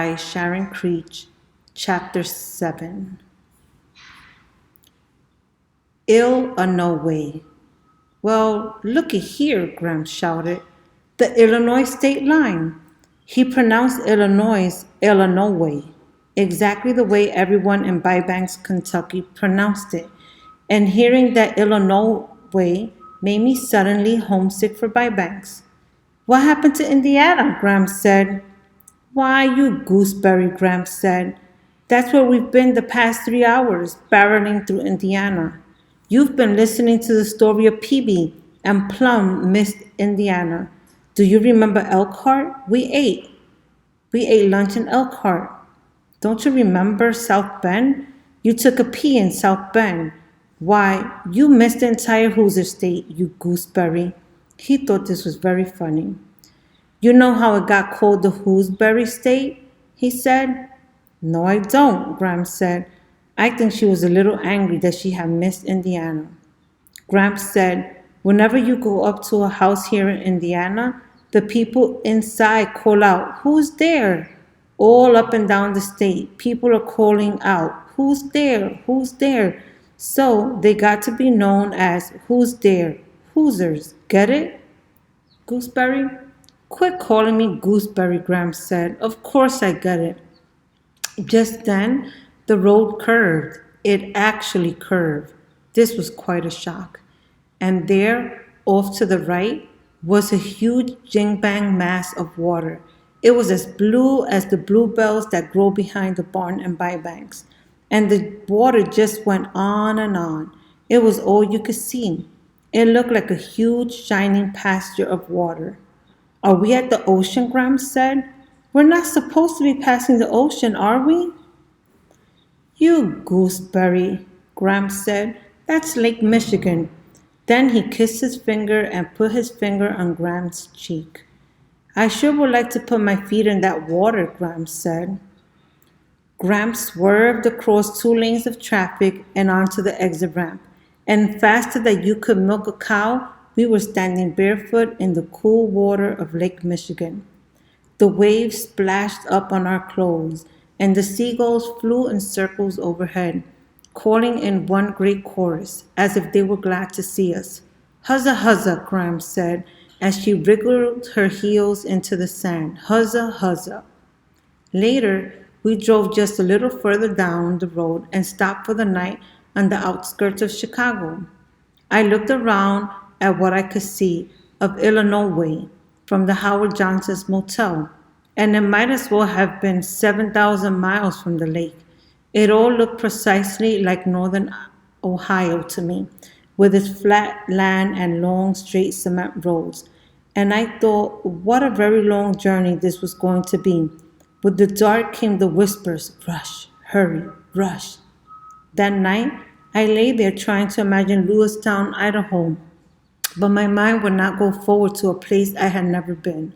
by Sharon Creech, Chapter 7. Ill or no way. Well, looky here, Graham shouted. The Illinois state line. He pronounced Illinois, exactly the way everyone in Bybanks, Kentucky pronounced it. And hearing that Illinois made me suddenly homesick for Bybanks. What happened to Indiana? Graham said. Why, you gooseberry, Graham said. That's where we've been the past 3 hours, barreling through Indiana. You've been listening to the story of Peavy and Plum missed Indiana. Do you remember Elkhart? We ate lunch in Elkhart. Don't you remember South Bend? You took a pee in South Bend. Why, you missed the entire Hoosier State, you gooseberry. He thought this was very funny. You know how it got called the Gooseberry State? He said. No, I don't, Graham said. I think she was a little angry that she had missed Indiana. Graham said, whenever you go up to a house here in Indiana, the people inside call out, who's there? All up and down the state, people are calling out, who's there? Who's there? So they got to be known as who's there? Hoosers. Get it? Gooseberry? Quit calling me Gooseberry, Graham said. Of course I get it. Just then, the road curved. It actually curved. This was quite a shock. And there, off to the right, was a huge jing-bang mass of water. It was as blue as the bluebells that grow behind the barn and Bybanks. And the water just went on and on. It was all you could see. It looked like a huge, shining pasture of water. Are we at the ocean? Graham said. We're not supposed to be passing the ocean, are we? You gooseberry, Graham said. That's Lake Michigan. Then he kissed his finger and put his finger on Graham's cheek. I sure would like to put my feet in that water, Graham said. Graham swerved across 2 lanes of traffic and onto the exit ramp, and faster than you could milk a cow, we were standing barefoot in the cool water of Lake Michigan. The waves splashed up on our clothes, and the seagulls flew in circles overhead, calling in one great chorus, as if they were glad to see us. Huzza, huzza, Graham said, as she wriggled her heels into the sand. Huzza, huzza. Later, we drove just a little further down the road and stopped for the night on the outskirts of Chicago. I looked around at what I could see of Illinois from the Howard Johnson's motel, and it might as well have been 7,000 miles from the lake. It all looked precisely like northern Ohio to me, with its flat land and long, straight cement roads. And I thought, what a very long journey this was going to be. With the dark came the whispers, rush, hurry, rush. That night, I lay there trying to imagine Lewistown, Idaho, but my mind would not go forward to a place I had never been.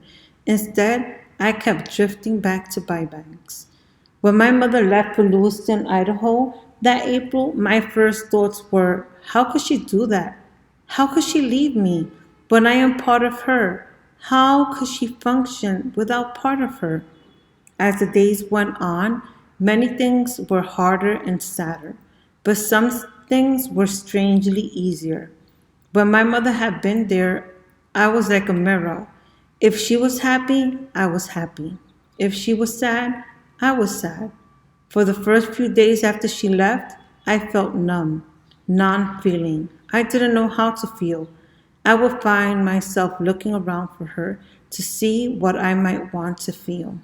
Instead, I kept drifting back to Bybanks. When my mother left for Lewiston, Idaho, that April, my first thoughts were, how could she do that? How could she leave me when I am part of her? How could she function without part of her? As the days went on, many things were harder and sadder, but some things were strangely easier. When my mother had been there, I was like a mirror. If she was happy, I was happy. If she was sad, I was sad. For the first few days after she left, I felt numb, non-feeling. I didn't know how to feel. I would find myself looking around for her to see what I might want to feel.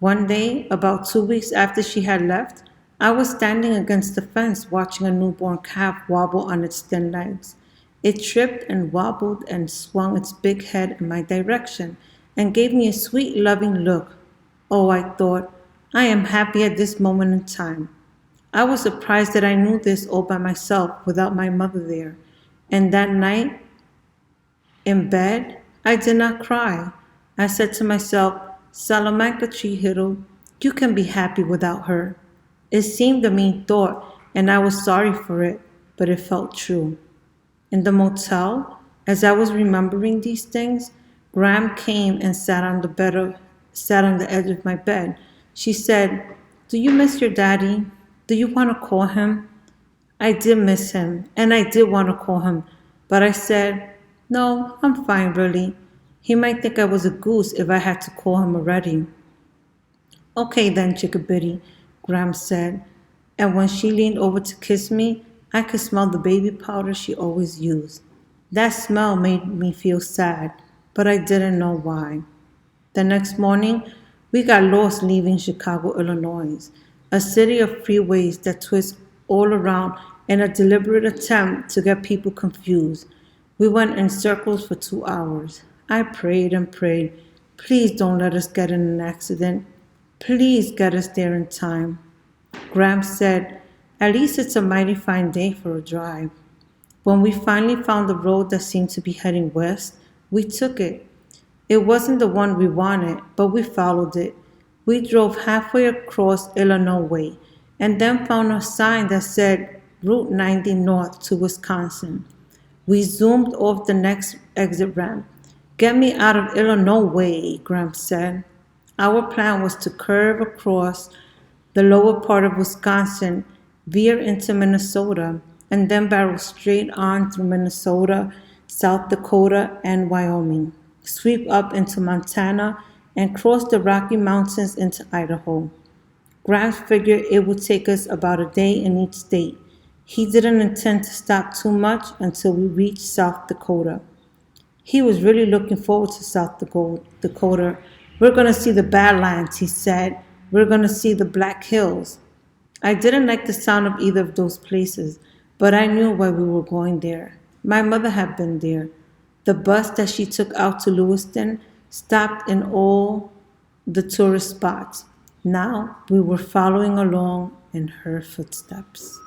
One day, about 2 weeks after she had left, I was standing against the fence watching a newborn calf wobble on its thin legs. It tripped and wobbled and swung its big head in my direction and gave me a sweet, loving look. Oh, I thought, I am happy at this moment in time. I was surprised that I knew this all by myself without my mother there. And that night, in bed, I did not cry. I said to myself, Salamanca Tree Hiddle, you can be happy without her. It seemed a mean thought, and I was sorry for it, but it felt true. In the motel, as I was remembering these things, Graham came and sat on the bed sat on the edge of my bed. She said, "Do you miss your daddy? Do you want to call him?" I did miss him, and I did want to call him, but I said, "No, I'm fine, really. He might think I was a goose if I had to call him already." "Okay then, Chickabiddy," Gramps said, and when she leaned over to kiss me, I could smell the baby powder she always used. That smell made me feel sad, but I didn't know why. The next morning, we got lost leaving Chicago, Illinois, a city of freeways that twist all around in a deliberate attempt to get people confused. We went in circles for 2 hours. I prayed and prayed, "Please don't let us get in an accident. Please get us there in time." Gramps said, "At least it's a mighty fine day for a drive." When we finally found the road that seemed to be heading west, we took it. It wasn't the one we wanted, but we followed it. We drove halfway across Illinois and then found a sign that said Route 90 North to Wisconsin. We zoomed off the next exit ramp. "Get me out of Illinois," Gramps said. Our plan was to curve across the lower part of Wisconsin, veer into Minnesota, and then barrel straight on through Minnesota, South Dakota, and Wyoming, sweep up into Montana, and cross the Rocky Mountains into Idaho. Gramps figured it would take us about a day in each state. He didn't intend to stop too much until we reached South Dakota. He was really looking forward to South Dakota. "We're going to see the Badlands," he said. "We're going to see the Black Hills." I didn't like the sound of either of those places, but I knew why we were going there. My mother had been there. The bus that she took out to Lewiston stopped in all the tourist spots. Now we were following along in her footsteps.